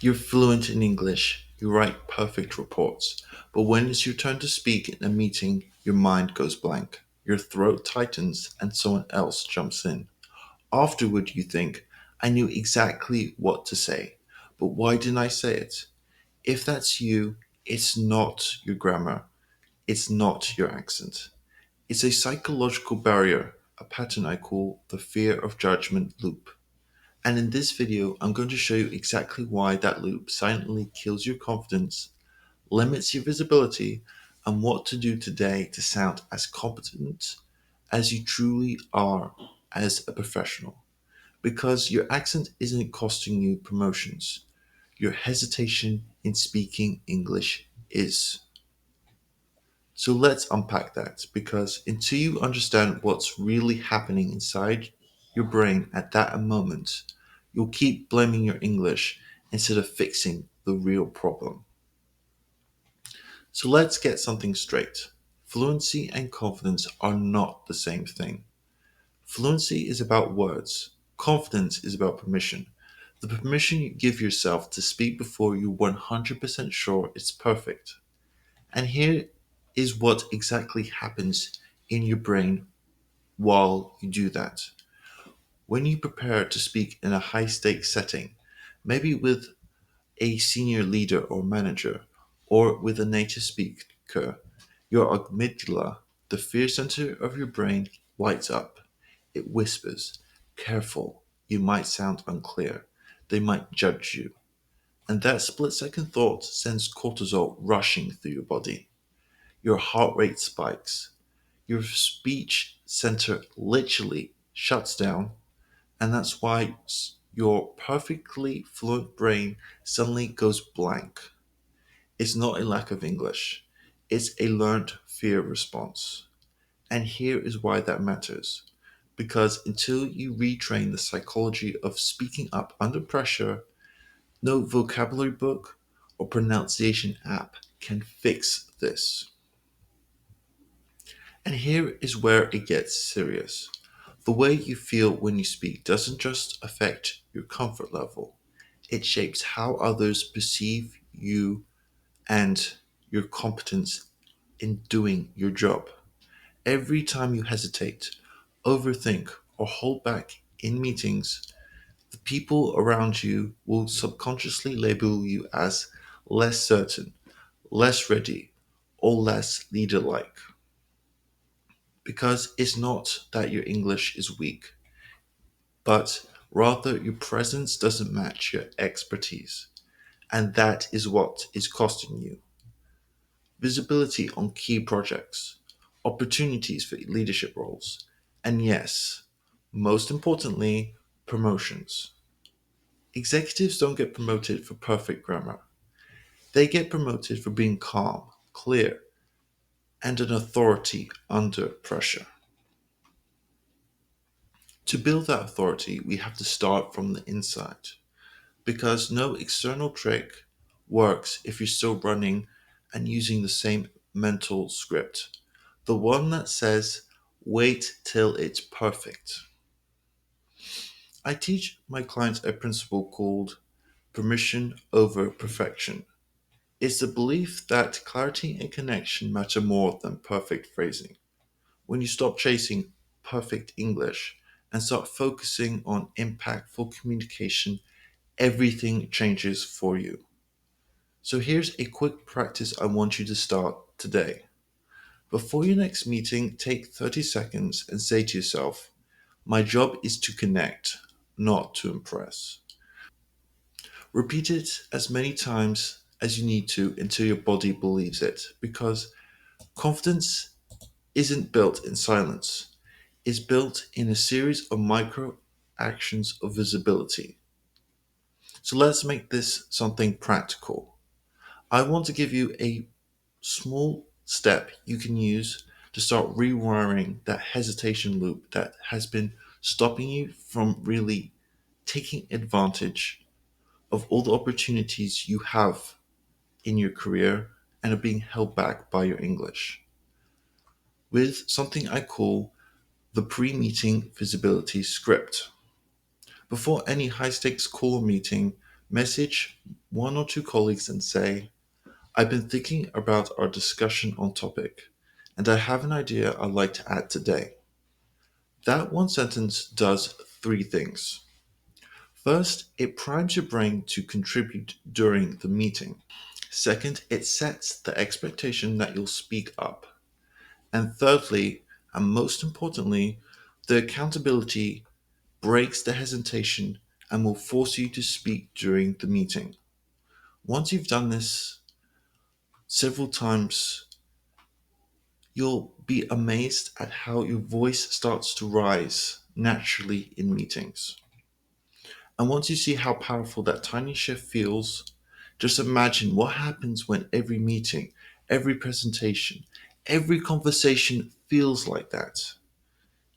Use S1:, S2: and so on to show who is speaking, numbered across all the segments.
S1: You're fluent in English, you write perfect reports, but when it's your turn to speak in a meeting, your mind goes blank. Your throat tightens and someone else jumps in. Afterward, you think, I knew exactly what to say, but why didn't I say it? If that's you, it's not your grammar, it's not your accent. It's a psychological barrier, a pattern I call the fear of judgment loop. And in this video, I'm going to show you exactly why that loop silently kills your confidence, limits your visibility, and what to do today to sound as competent as you truly are as a professional. Because your accent isn't costing you promotions, your hesitation in speaking English is. So let's unpack that because until you understand what's really happening inside your brain at that moment, you'll keep blaming your English instead of fixing the real problem. So let's get something straight. Fluency and confidence are not the same thing. Fluency is about words. Confidence is about permission. The permission you give yourself to speak before you're 100% sure it's perfect. And here is what exactly happens in your brain while you do that. When you prepare to speak in a high stakes setting, maybe with a senior leader or manager, or with a native speaker, your amygdala, the fear center of your brain, lights up. It whispers, careful, you might sound unclear. They might judge you. And that split second thought sends cortisol rushing through your body. Your heart rate spikes. Your speech center literally shuts down, and that's why your perfectly fluent brain suddenly goes blank. It's not a lack of English, it's a learned fear response. And here is why that matters. Because until you retrain the psychology of speaking up under pressure, no vocabulary book or pronunciation app can fix this. And here is where it gets serious. The way you feel when you speak doesn't just affect your comfort level, it shapes how others perceive you and your competence in doing your job. Every time you hesitate, overthink, or hold back in meetings, the people around you will subconsciously label you as less certain, less ready, or less leader like. Because it's not that your English is weak, but rather your presence doesn't match your expertise. And that is what is costing you visibility on key projects, opportunities for leadership roles, and yes, most importantly, promotions. Executives don't get promoted for perfect grammar. They get promoted for being calm, clear, and an authority under pressure. To build that authority, we have to start from the inside because no external trick works if you're still running and using the same mental script. The one that says, wait till it's perfect. I teach my clients a principle called permission over perfection. It's the belief that clarity and connection matter more than perfect phrasing. When you stop chasing perfect English and start focusing on impactful communication, everything changes for you. So here's a quick practice I want you to start today. Before your next meeting, take 30 seconds and say to yourself, my job is to connect, not to impress. Repeat it as many times as you need to until your body believes it, because confidence isn't built in silence. It's built in a series of micro actions of visibility. So let's make this something practical. I want to give you a small step you can use to start rewiring that hesitation loop that has been stopping you from really taking advantage of all the opportunities you have in your career and are being held back by your English. With something I call the pre meeting visibility script. Before any high stakes call or meeting, message one or two colleagues and say, I've been thinking about our discussion on topic, and I have an idea I'd like to add today. That one sentence does three things. First, it primes your brain to contribute during the meeting. Second, it sets the expectation that you'll speak up. And thirdly, and most importantly, the accountability breaks the hesitation and will force you to speak during the meeting. Once you've done this several times, you'll be amazed at how your voice starts to rise naturally in meetings. And once you see how powerful that tiny shift feels, just imagine what happens when every meeting, every presentation, every conversation feels like that.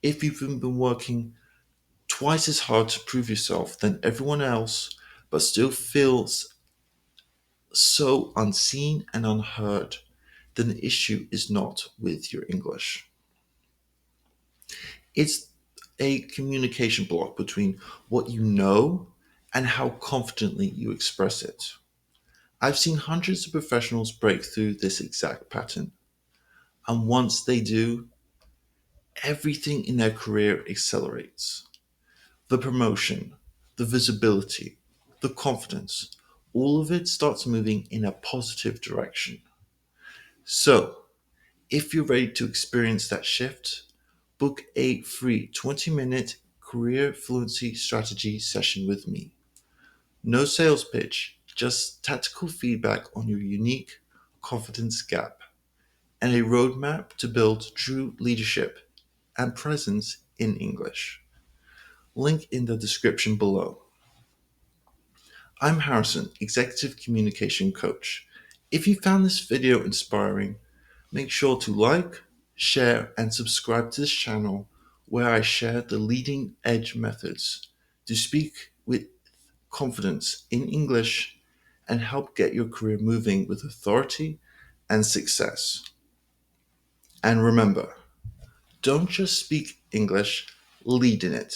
S1: If you've been working twice as hard to prove yourself than everyone else, but still feels so unseen and unheard, then the issue is not with your English. It's a communication block between what you know and how confidently you express it. I've seen hundreds of professionals break through this exact pattern, and once they do, everything in their career accelerates. The promotion, the visibility, the confidence, all of it starts moving in a positive direction. So, if you're ready to experience that shift, book a free 20-minute career fluency strategy session with me. No sales pitch, just tactical feedback on your unique confidence gap and a roadmap to build true leadership and presence in English. Link in the description below. I'm Harrison, Executive Communication Coach. If you found this video inspiring, make sure to like, share, and subscribe to this channel where I share the leading edge methods to speak with confidence in English and help get your career moving with authority and success. And remember, don't just speak English, lead in it.